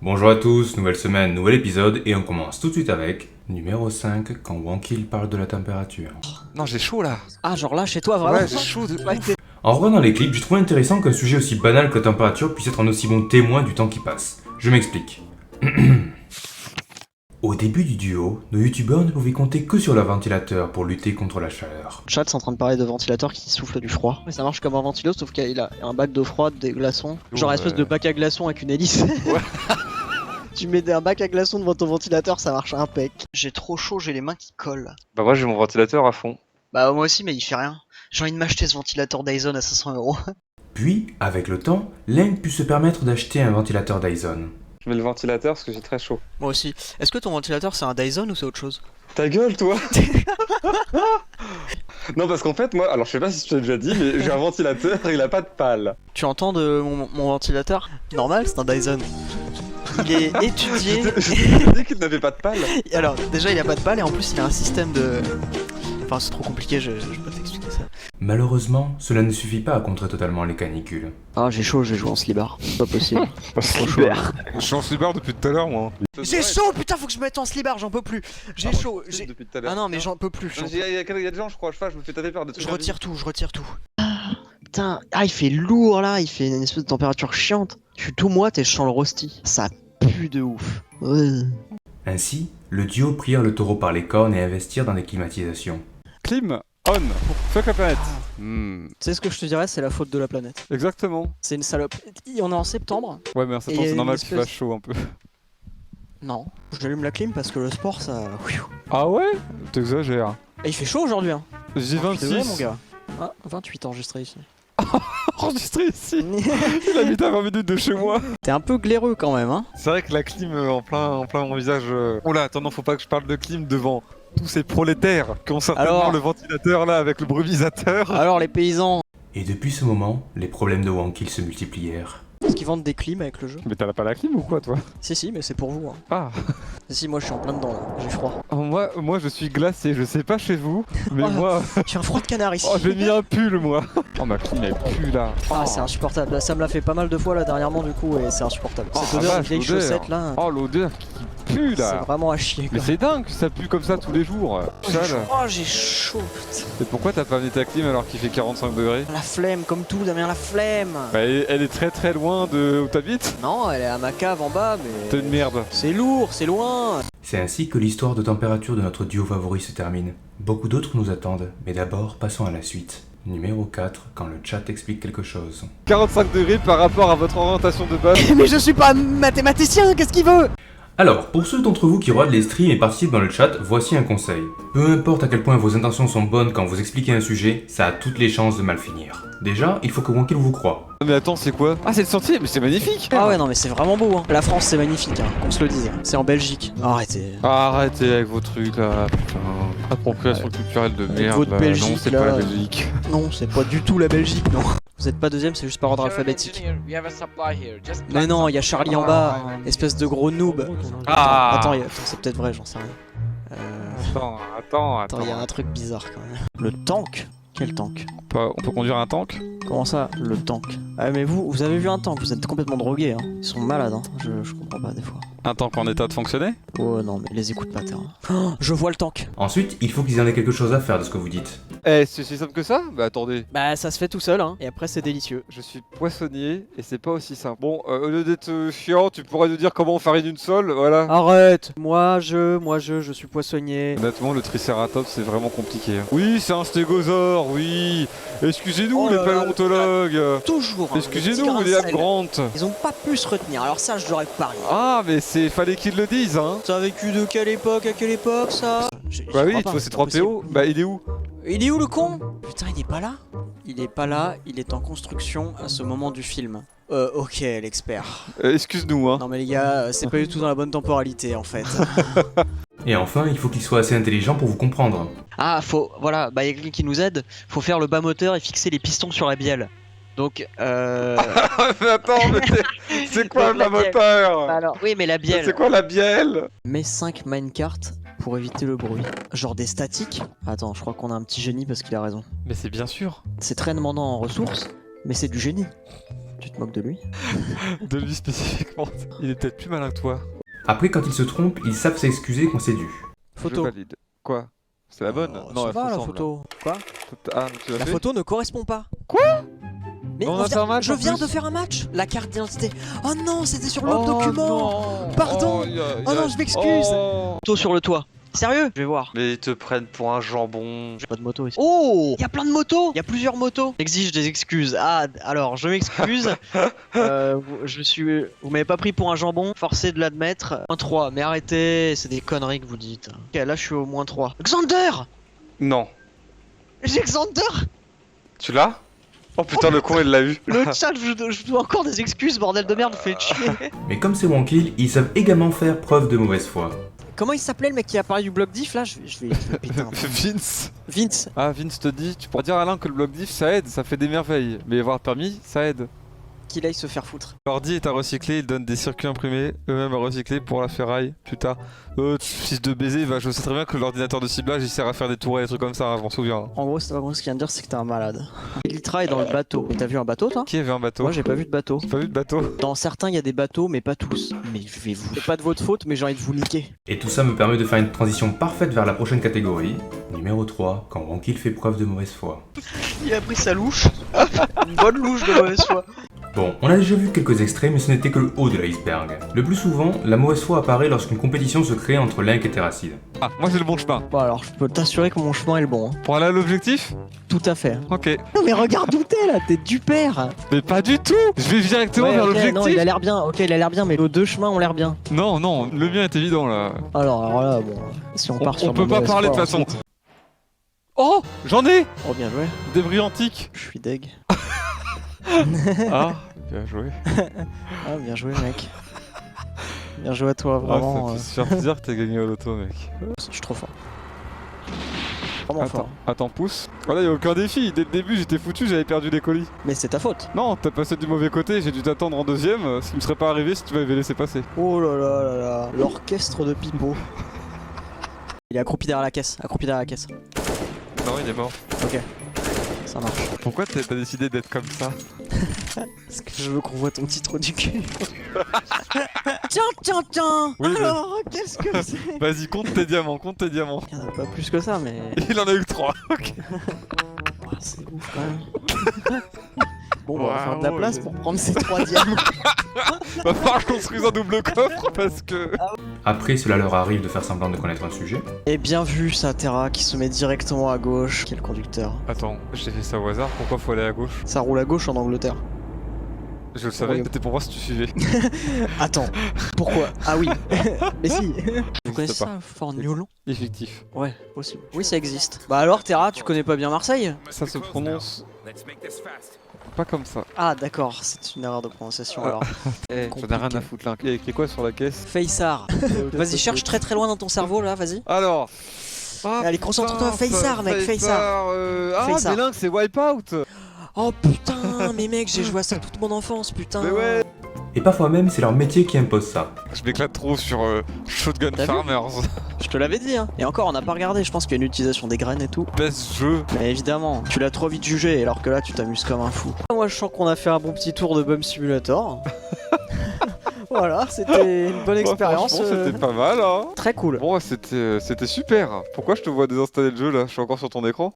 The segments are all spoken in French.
Bonjour à tous, nouvelle semaine, nouvel épisode, et on commence tout de suite avec numéro 5, quand Wankil parle de la température. Non, j'ai chaud là. Ah, genre là, chez toi, vraiment? Ouais, j'ai chaud de Ouais, ouf. En regardant les clips, j'ai trouvé intéressant qu'un sujet aussi banal que la température puisse être un aussi bon témoin du temps qui passe. Je m'explique. Au début du duo, nos youtubeurs ne pouvaient compter que sur leur ventilateur pour lutter contre la chaleur. Chat, c'est en train de parler de ventilateur qui souffle du froid. Mais ça marche comme un ventilo, sauf qu'il a un bac d'eau froide, des glaçons. Genre un espèce de bac à glaçons avec une hélice. Ouais. Tu mets un bac à glaçons devant ton ventilateur, ça marche impec. J'ai trop chaud, j'ai les mains qui collent. Bah moi j'ai mon ventilateur à fond. Bah moi aussi, mais il fait rien. J'ai envie de m'acheter ce ventilateur Dyson à 500€. Puis, avec le temps, l'un put se permettre d'acheter un ventilateur Dyson. Je mets le ventilateur parce que j'ai très chaud. Moi aussi. Est-ce que ton ventilateur c'est un Dyson ou c'est autre chose? Ta gueule toi. Non parce qu'en fait moi, alors je sais pas si je te l'ai déjà dit, mais j'ai un ventilateur et il a pas de pale. Tu entends de mon ventilateur? Normal, c'est un Dyson. Il est étudié. Je t'ai dit qu'il n'avait pas de pale. Alors, déjà, il a pas de pale et en plus, il a un système de. Enfin, c'est trop compliqué, je peux pas t'expliquer ça. Malheureusement, cela ne suffit pas à contrer totalement les canicules. Ah, j'ai chaud, j'ai joué en slibard. Pas possible. Trop chaud. Je suis en slibard depuis tout à l'heure, moi. J'ai chaud, putain, faut que je me mette en slibard, j'en peux plus. J'ai chaud. Depuis tout à l'heure. Ah non, mais j'en peux plus. Il y a des gens, je crois, je me fais taper par des trucs. Je retire tout, je retire tout. Putain, ah, il fait lourd là, il fait une espèce de température chiante. Je suis tout moite et je sens le rosti. Ça pue de ouf. Ouais. Ainsi, le duo prirent le taureau par les cornes et investirent dans des climatisations. Clim, on, fuck la planète. Tu sais ce que je te dirais, c'est la faute de la planète. Exactement. C'est une salope. On est en septembre. Ouais, mais en septembre, Et c'est normal une qu'il espèce- fasse chaud un peu. Non, j'allume la clim parce que le sport ça. Ah ouais? T'exagères. Et il fait chaud aujourd'hui, hein. J'ai Je suis désolé, mon 26. gars. Ah, 28 enregistré ici. Enregistré ici. Il habite à 20 minutes de chez moi. T'es un peu glaireux quand même, hein. C'est vrai que la clim en plein mon visage. Oh là, attends, non, faut pas que je parle de clim devant tous ces prolétaires qui ont certainement Alors le ventilateur là avec le brumisateur. Alors les paysans, Et depuis ce moment, les problèmes de Wankil se multiplièrent. est-ce qu'ils vendent des clims avec le jeu? Mais t'as pas la clim ou quoi, toi? Si, mais c'est pour vous, hein. Ah. Si, moi je suis en plein dedans là, j'ai froid. Oh, moi, je suis glacé. Je sais pas chez vous, mais Oh. moi. J'ai un froid de canard ici. Oh, j'ai mis un pull, moi. Oh, ma clim elle pue là. Ah, c'est insupportable. Là, ça me l'a fait pas mal de fois là dernièrement du coup et c'est insupportable. Oh, Cette la odeur de vache, vieilles l'odeur. chaussettes là, Oh, l'odeur qui pue c'est là. vraiment à chier Mais quoi. c'est dingue que ça pue comme ça tous les jours. Sale. Oh, j'ai chaud, putain. Et pourquoi t'as pas mis ta clim alors qu'il fait 45 degrés? La flemme, comme tout, Damien, la flemme. Bah, elle est très très loin de où t'habites. Non, elle est à ma cave en bas, T'es mais. une merde. C'est lourd, c'est loin. C'est ainsi que l'histoire de température de notre duo favori se termine. Beaucoup d'autres nous attendent, mais d'abord passons à la suite. Numéro 4, quand le chat explique quelque chose. 45 degrés par rapport à votre orientation de base. Mais je suis pas mathématicien, qu'est-ce qu'il veut? Alors, pour ceux d'entre vous qui regardent les streams et participent dans le chat, voici un conseil. Peu importe à quel point vos intentions sont bonnes quand vous expliquez un sujet, ça a toutes les chances de mal finir. Déjà, il faut que Wankil vous croie. Mais attends, c'est quoi? Ah, c'est le sentier, mais c'est magnifique. Ah ouais, non, mais c'est vraiment beau, hein. La France, c'est magnifique, hein, qu'on se le dise. C'est en Belgique. Arrêtez. Arrêtez avec vos trucs là, putain. Appropriation culturelle de merde. votre là. Belgique, non, c'est là. pas la Belgique. Non, c'est pas du tout la Belgique, non. Vous êtes pas deuxième, c'est juste par ordre alphabétique. Mais non, il y a Charlie en bas, espèce de gros noob. Ah. Attends, c'est peut-être vrai, j'en sais rien. Attends, il y a un truc bizarre quand même. Le tank? Quel tank? On peut conduire un tank? Comment ça, le tank? Ah mais vous avez vu un tank, vous êtes complètement drogués, hein. Ils sont malades, hein. Je comprends pas des fois. Un tank en état de fonctionner? Oh non, mais les écoute pas, terrain. Oh, je vois le tank. Ensuite, il faut qu'ils en aient quelque chose à faire de ce que vous dites. Eh, c'est si simple que ça? Bah attendez. Bah ça se fait tout seul, hein. Et après c'est délicieux. Je suis poissonnier et c'est pas aussi simple. Bon, au lieu d'être chiant, tu pourrais nous dire comment on farine une sole, voilà. Arrête. Moi je suis poissonnier. Honnêtement, le Triceratops, c'est vraiment compliqué. Hein. Oui, c'est un stégosaure, oui. Excusez-nous, Oh les là là, paléontologues. Toujours. hein, Excusez-nous, les petits William grains de Grant. sel. Ils ont pas pu se retenir, alors ça je l'aurais parié. Ah, mais fallait qu'ils le disent, hein. Ça a vécu de quelle époque à quelle époque ça? Bah oui, tu vois, c'est 3 PO. Bah, il est où? Il est où le con? Putain, il est pas là? Il est pas là, il est en construction à ce moment du film. Ok, l'expert. Excuse-nous, hein. Non mais les gars, c'est pas du tout dans la bonne temporalité en fait. Et enfin, il faut qu'ils soient assez intelligents pour vous comprendre. Ah, voilà, bah y'a quelqu'un qui nous aide. Faut faire le bas moteur et fixer les pistons sur la bielle. Donc, Mais attends, mais c'est quoi Donc, la la moteur? alors, oui, mais la bielle. C'est quoi la bielle? Mets 5 minecarts pour éviter le bruit. Genre des statiques. Attends, je crois qu'on a un petit génie parce qu'il a raison. Mais c'est bien sûr. C'est très demandant en ressources, mais c'est du génie. Tu te moques de lui? De lui spécifiquement. Il est peut-être plus malin que toi. Après, quand ils se trompent, ils savent s'excuser quand c'est dû. Je Photo. valide. Quoi? C'est la bonne? Oh, Non, ça elle va la ressemble. photo. Quoi? Ah, tu l'as La fait? photo ne correspond pas. Quoi? Mais On a fait un match, je en viens plus. de faire un match. La carte d'identité. Oh non, c'était sur le Oh document. non. Pardon. Oh non, je m'excuse. Oh. Moto sur le toit. Sérieux? Je vais voir. Mais ils te prennent pour un jambon. J'ai pas de moto ici. Oh! Il y a plein de motos! Il y a plusieurs motos! J'exige des excuses. Ah, alors, je m'excuse. Vous m'avez pas pris pour un jambon, forcé de l'admettre. -3, mais arrêtez, c'est des conneries que vous dites. Ok, là je suis au -3. Xander! Non. J'ai Xander! Tu l'as? Oh putain, le con il l'a eu. Le chat, je dois encore des excuses, bordel de merde, vous faites chier. Mais comme c'est Wankill, ils savent également faire preuve de mauvaise foi. Comment il s'appelait le mec qui a parlé du bloc diff là? Je vais péter un plomb. Vince. Vince. Ah, Vince te dit, tu pourras dire à Alain que le bloc diff ça aide, ça fait des merveilles. Mais avoir permis, ça aide. Qu'il aille se faire foutre. L'ordi est à recycler, il donne des circuits imprimés, eux-mêmes à recycler pour la ferraille. Putain, fils de baiser, je sais très bien que l'ordinateur de ciblage il sert à faire des tourelles et des trucs comme ça, hein, je m'en souviens. En gros, ce qu'il vient de dire, c'est que t'es un malade. Litra est dans le bateau. T'as vu un bateau toi? Qui avait un bateau? Moi j'ai pas vu de bateau. J'ai pas vu de bateau. Dans certains, il y a des bateaux, mais pas tous. Mais je vais vous. C'est pas de votre faute, mais j'ai envie de vous niquer. Et tout ça me permet de faire une transition parfaite vers la prochaine catégorie. Numéro 3, quand Wankill fait preuve de mauvaise foi. Il a pris sa louche. Une bonne louche de mauvaise foi. Bon, on a déjà vu quelques extraits, mais ce n'était que le haut de l'iceberg. Le plus souvent, la mauvaise foi apparaît lorsqu'une compétition se crée entre Link et Terracid. Ah, moi j'ai le bon chemin. Bon alors, je peux t'assurer que mon chemin est le bon. Hein. Pour aller à l'objectif? Tout à fait. Ok. Non mais regarde où t'es là, t'es du père. Mais pas du tout. Je vais directement Ouais, vers ok, l'objectif. non, il a l'air bien. Ok, il a l'air bien, mais nos deux chemins ont l'air bien. Non, non, le mien est évident là. Alors là, bon, si on part sur On peut de pas mauvaise parler de foi, façon. ensuite- Oh, j'en ai. Oh bien joué. Débris antiques. Je suis deg. Ah, bien joué. Ah bien joué mec. Bien joué à toi, Ah, vraiment. ça fait super plaisir que t'aies gagné au loto, mec. Je suis trop fort. Vraiment fort. Attends, pousse. Voilà, y'a aucun défi. Dès le début, j'étais foutu, j'avais perdu les colis. Mais c'est ta faute. Non, t'as passé du mauvais côté, j'ai dû t'attendre en deuxième. Ce qui me serait pas arrivé si tu m'avais laissé passer. Oh là là là là. L'orchestre de Pipo. Il est accroupi derrière la caisse. Accroupi derrière la caisse. Non, il est mort. Ok. Ça marche. Pourquoi t'as décidé d'être comme ça? Parce que je veux qu'on voit ton petit trou du cul. Tiens, tiens, tiens. Oui, alors, qu'est-ce que c'est? Vas-y, compte tes diamants, compte tes diamants. Il y en a pas plus que ça, mais. Il en a eu que 3. Ok. Oh, c'est ouf quand même. Bon, on va Wow, faire de la place ouais. pour prendre ces 3 diamants. Va falloir construire un double coffre parce que. Après, cela leur arrive de faire semblant de connaître un sujet. Et bien vu, ça, Terra, qui se met directement à gauche. Qui est le conducteur? Attends, j'ai fait ça au hasard, pourquoi faut aller à gauche? Ça roule à gauche en Angleterre. Je le savais, c'était pour voir si tu suivais. Attends, pourquoi? Ah oui, mais si. Vous connaissez sais ça, Fort Newlon? Effectif. Ouais, possible. Oui, ça existe. Bah alors, Terra, tu connais pas bien Marseille? Ça se prononce pas comme ça. Ah d'accord, c'est une erreur de prononciation alors. Eh, j'en ai rien à foutre là. Il y a écrit quoi sur la caisse? Faisar. Vas-y, cherche très très loin dans ton cerveau là, vas-y. Alors. Ah, Allez, concentre-toi, putain, Faisar, mec, Faisar. Ah, Faisar. mais Link, c'est Wipeout. Oh putain, mais mec, j'ai joué à ça toute mon enfance, putain. Mais ouais. Et parfois même, c'est leur métier qui impose ça. Je m'éclate trop sur Shotgun T'as vu Farmers. Je te l'avais dit, hein. Et encore, on n'a pas regardé, je pense qu'il y a une utilisation des graines et tout. Best jeu. Mais évidemment, tu l'as trop vite jugé, alors que là, tu t'amuses comme un fou. Moi, je sens qu'on a fait un bon petit tour de Bum Simulator. Voilà, c'était une bonne expérience. Franchement, c'était pas mal, hein. Très cool. Bon, c'était super. Pourquoi je te vois désinstaller le jeu là? Je suis encore sur ton écran.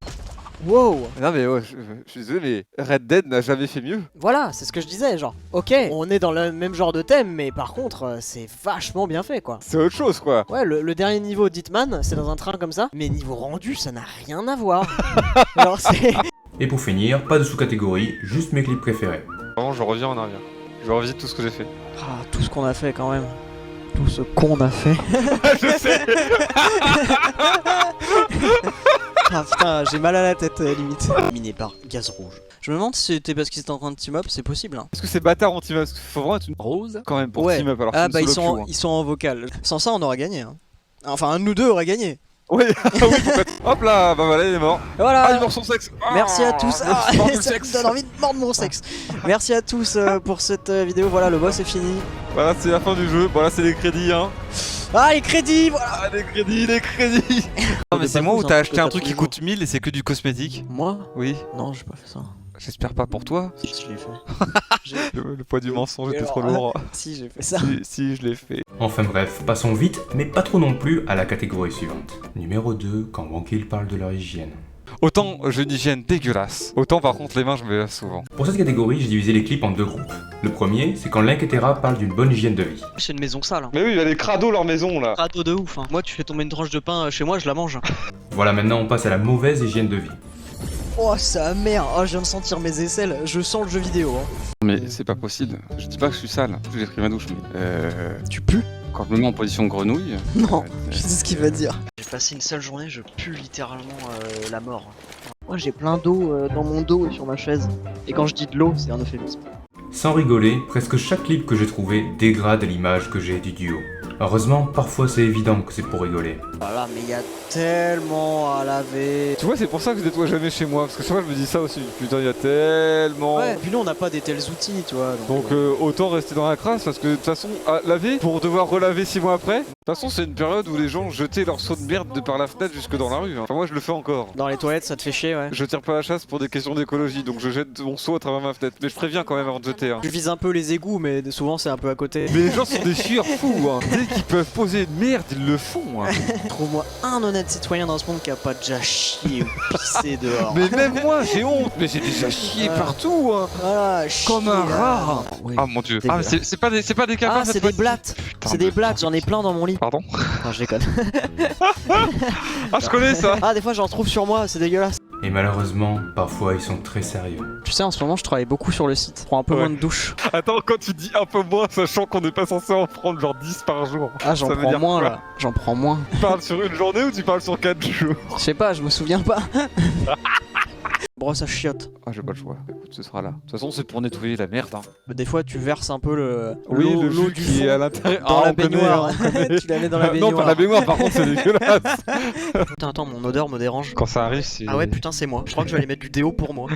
Wow. Non mais ouais, je suis désolé, mais Red Dead n'a jamais fait mieux. Voilà, c'est ce que je disais, genre. Ok, on est dans le même genre de thème, mais par contre, c'est vachement bien fait, quoi. C'est autre chose quoi. Ouais, le dernier niveau d'Hitman, c'est dans un train comme ça, mais niveau rendu, ça n'a rien à voir. Alors c'est... Et pour finir, pas de sous-catégorie, juste mes clips préférés. Vraiment, je reviens en arrière. Je revisite tout ce que j'ai fait. Ah, tout ce qu'on a fait quand même. Tout ce qu'on a fait. Je sais. Ah putain, j'ai mal à la tête, limite. Miné par gaz rouge. Je me demande si c'était parce qu'ils étaient en train de team up, c'est possible. Hein. Est-ce que c'est bâtard en team up? Parce qu'il faut vraiment être une rose quand même pour Ouais. team up. Alors Ah que bah c'est une ils solo sont, queue, hein. ils sont en vocal. Sans ça, on aurait gagné. Hein. Enfin, un de nous deux aurait gagné. Oui, ah oui, pourquoi hop là, bah voilà, il est mort. Et voilà. Ah, il mord son sexe. Merci à tous. Ah, Il mord son ça me sexe. donne envie de mordre mon sexe. Merci à tous pour cette vidéo. Voilà, le boss est fini. Voilà, c'est la fin du jeu. Voilà, c'est les crédits, hein. Ah, les crédits, voilà. Ah, les crédits, les crédits. Non, mais c'est moi ou t'as acheté un truc qui coûte 1000 et c'est que du cosmétique? Moi? Oui. Non, j'ai pas fait ça. J'espère pas pour toi. Si, je l'ai fait. Le poids du mensonge était Alors, trop lourd. Si, j'ai fait ça. Si, je l'ai fait. Enfin bref, passons vite, mais pas trop non plus, à la catégorie suivante. Numéro 2, quand Wankill parle de leur hygiène. Autant j'ai une hygiène dégueulasse, autant par contre les mains je me lave souvent. Pour cette catégorie, j'ai divisé les clips en deux groupes. Le premier, c'est quand Link et Terra parlent d'une bonne hygiène de vie. C'est une maison sale. Hein. Mais oui, il y a des crados leur maison là. Radeau de ouf. Hein. Moi, tu fais tomber une tranche de pain chez moi, je la mange. Voilà, maintenant on passe à la mauvaise hygiène de vie. Oh, sa mère. Oh, je viens de sentir mes aisselles. Je sens le jeu vidéo. Hein. Mais c'est pas possible. Je dis pas que je suis sale. J'ai pris ma douche, mais Tu pues? quand je me mets en position grenouille. Non, je sais ce qu'il va dire. J'ai passé une seule journée, je pue littéralement la mort. Moi, j'ai plein d'eau dans mon dos et sur ma chaise. Et quand je dis de l'eau, c'est un euphémisme. Sans rigoler, presque chaque clip que j'ai trouvé dégrade l'image que j'ai du duo. Heureusement, parfois c'est évident que c'est pour rigoler. Voilà, mais il y a tellement à laver. Tu vois, c'est pour ça que je nettoie jamais chez moi, parce que chaque fois je me dis ça aussi. Putain, il y a tellement. Ouais, puis nous on n'a pas des tels outils, tu vois. Donc autant rester dans la crasse, parce que de toute façon, à laver pour devoir relaver 6 mois après. De toute façon, c'est une période où les gens jetaient leurs seaux de merde de par la fenêtre jusque dans la rue. Hein. Enfin, moi je le fais encore. Dans les toilettes, ça te fait chier, ouais. Je tire pas la chasse pour des questions d'écologie, donc je jette mon seau à travers ma fenêtre. Mais je préviens quand même avant de jeter. Hein. Je vise un peu les égouts, mais souvent c'est un peu à côté. Mais les gens sont des chieurs fous, hein. Dès qu'ils peuvent poser une merde, ils le font. Hein. Trouve-moi un honnête citoyen dans ce monde qui a pas déjà chié ou pissé dehors. Mais même moi, j'ai honte, mais j'ai déjà chié partout. Hein. Voilà, Comme un rat. Oui. Ah mon dieu. C'est Ah, vrai. mais c'est pas des capas. Ah, c'est des blattes. Putain, C'est des blattes, j'en ai plein dans mon lit. Pardon. Non, je déconne. Ah, je connais ça. Ah, des fois j'en trouve sur moi, c'est dégueulasse. Et malheureusement, parfois ils sont très sérieux. Tu sais, en ce moment, je travaille beaucoup sur le site. Je prends un peu Ouais. moins de douche. Attends, quand tu dis un peu moins, sachant qu'on n'est pas censé en prendre genre 10 par jour. Ah, j'en Ça veut prends dire moins quoi là. J'en prends moins. Tu parles sur une journée ou tu parles sur 4 jours? Je sais pas, je me souviens pas. Brosse à chiottes. Ah, j'ai pas le choix. Écoute, ce sera là. De toute façon, c'est pour nettoyer la merde. Hein. Des fois, tu verses un peu le. Oui, l'eau- le l'eau jus du qui fond est à l'intérieur. dans Ah, la on connaît, baignoire. hein, on connaît. Tu la mets dans la baignoire. Non, pas la baignoire, par contre, c'est dégueulasse. Putain, attends, mon odeur me dérange. Quand ça arrive, c'est. Ah ouais, putain, c'est moi. Je crois que je vais aller mettre du déo pour moi.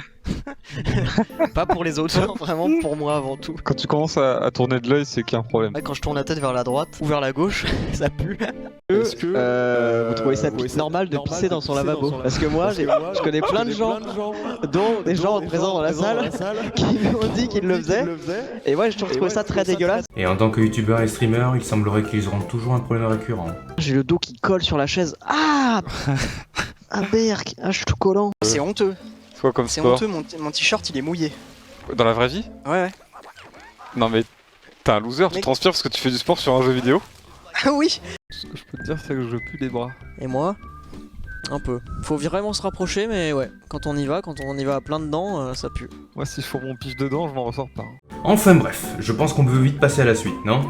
Pas pour les autres, vraiment pour moi avant tout. Quand tu commences à tourner de l'œil, c'est qu'il y a un problème. Ouais, quand je tourne la tête vers la droite ou vers la gauche, ça pue. Est-ce que Vous trouvez ça normal de pisser dans son lavabo? Parce que moi, je connais plein de gens, dont des gens présents dans la salle, qui m'ont dit qu'ils le faisaient. Et moi, je trouve ça très dégueulasse. Et en tant que youtubeur et streamer, il semblerait qu'ils auront toujours un problème récurrent. J'ai le dos qui colle sur la chaise. Ah Ah berk, ah, je suis tout collant. C'est honteux. c'est quoi comme C'est sport honteux, mon t-shirt il est mouillé. Dans la vraie vie? Ouais. Non mais t'es un loser, tu Mec. transpires parce que tu fais du sport sur un jeu vidéo. Ah oui. Ce que je peux te dire, c'est que je pue les bras. Et moi un peu. Faut vraiment se rapprocher, mais ouais, quand on y va à plein dedans, ça pue. Moi, si je fous mon pif dedans, je m'en ressors pas. Enfin bref, je pense qu'on peut vite passer à la suite, non?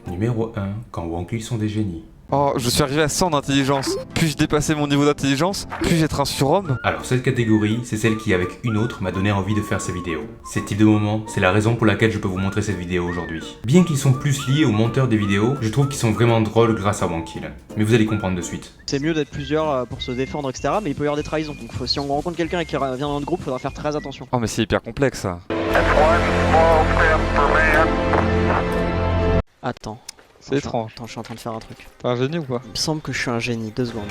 Numéro 1, quand Wankill sont des génies. Oh, je suis arrivé à 100 d'intelligence. Puis-je dépasser mon niveau d'intelligence? Puis-je être un surhomme? Alors cette catégorie, c'est celle qui avec une autre m'a donné envie de faire ces vidéos. Ces types de moments, c'est la raison pour laquelle je peux vous montrer cette vidéo aujourd'hui. Bien qu'ils sont plus liés aux monteurs des vidéos, je trouve qu'ils sont vraiment drôles grâce à Wankill. Mais vous allez comprendre de suite. C'est mieux d'être plusieurs pour se défendre, etc. Mais il peut y avoir des trahisons. Donc si on rencontre quelqu'un qui vient dans notre groupe, faudra faire très attention. Oh, mais c'est hyper complexe ça. Attends. C'est étrange. Attends, je suis en train de faire un truc. T'es un génie ou pas? Il me semble que je suis un génie, 2 secondes.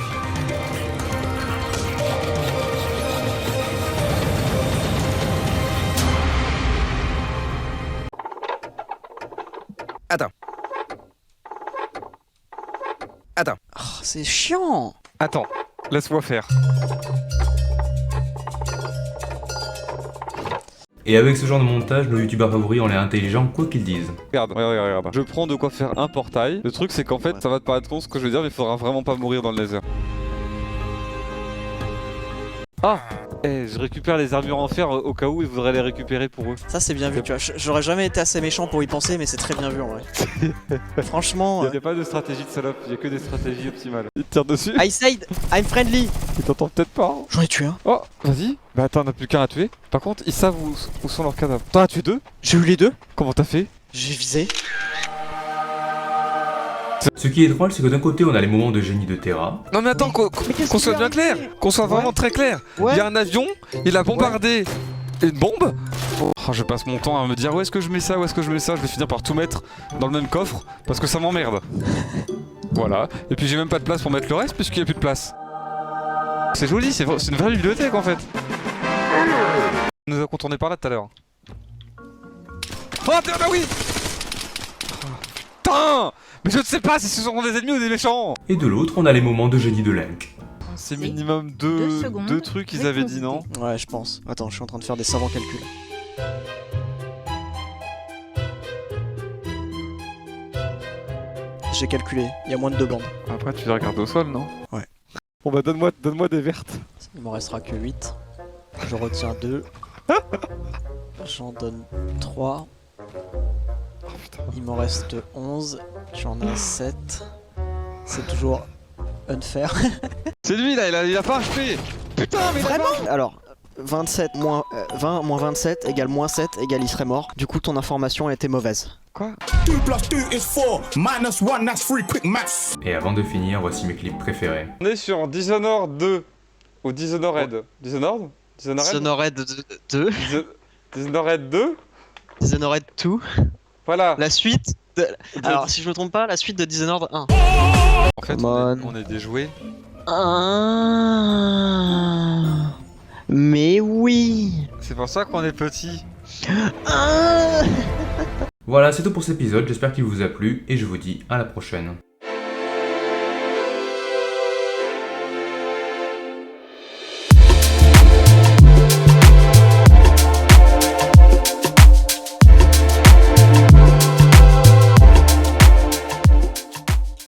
Attends. Oh, c'est chiant. Attends, laisse-moi faire. Et avec ce genre de montage, nos youtubeurs favoris ont l'air intelligents quoi qu'ils disent. Regarde. Je prends de quoi faire un portail. Le truc, c'est qu'en fait, ça va te paraître con ce que je veux dire, mais il faudra vraiment pas mourir dans le laser. Ah! Je récupère les armures en fer au cas où ils voudraient les récupérer pour eux. Ça c'est bien vu, tu vois. J'aurais jamais été assez méchant pour y penser, mais c'est très bien vu en vrai. Franchement. Il n'y a pas de stratégie de salope, il y a que des stratégies optimales. Il te tire dessus. I said, I'm friendly. Il t'entend peut-être pas. Hein. J'en ai tué un. Oh, vas-y. Bah attends, on a plus qu'un à tuer. Par contre, ils savent où sont leurs cadavres. T'en as tué 2? J'ai eu les 2. Comment t'as fait? J'ai visé. Ce qui est drôle, c'est que d'un côté, on a les moments de génie de Terra, Non mais attends, qu'on soit bien clair. Qu'on soit vraiment très clair. Ouais. Il y a un avion, il a bombardé une bombe. Oh, je passe mon temps à me dire où est-ce que je mets ça, où est-ce que je mets ça. Je vais finir par tout mettre dans le même coffre parce que ça m'emmerde. Voilà. Et puis j'ai même pas de place pour mettre le reste puisqu'il n'y a plus de place. C'est joli, c'est une vraie bibliothèque en fait. On nous a contourné par là tout à l'heure. Oh, là oui. Putain. Mais je ne sais pas si ce sont des ennemis ou des méchants. Et de l'autre, on a les moments de génie de Link. C'est minimum deux trucs qu'ils avaient dit, non? Ouais, je pense. Attends, je suis en train de faire des savants calculs. J'ai calculé, il y a moins de 2 bandes. Après, tu les regardes au sol, non? Ouais. Bon bah donne-moi des vertes. Il m'en restera que 8. Je retiens 2. J'en donne 3. Il m'en reste 11. J'en ai 7. C'est toujours unfair. C'est lui là, il a pas HP. Putain, mais Vraiment? Alors, 27 moins 20 moins 27 égale moins 7 égale il serait mort. Du coup, ton information a été mauvaise. Quoi? 2 + 2 is 4, -1, that's 3, quick maths. Et avant de finir, voici mes clips préférés. On est sur Dishonored 2. Ou Dishonored. Dishonored? Dishonored 2. Dishonored 2? Dishonored 2. Voilà. La suite de... Alors, si je me trompe pas, la suite de Dishonored 1. En fait, on est des jouets. Mais oui. C'est pour ça qu'on est petits. Voilà, c'est tout pour cet épisode, j'espère qu'il vous a plu et je vous dis à la prochaine.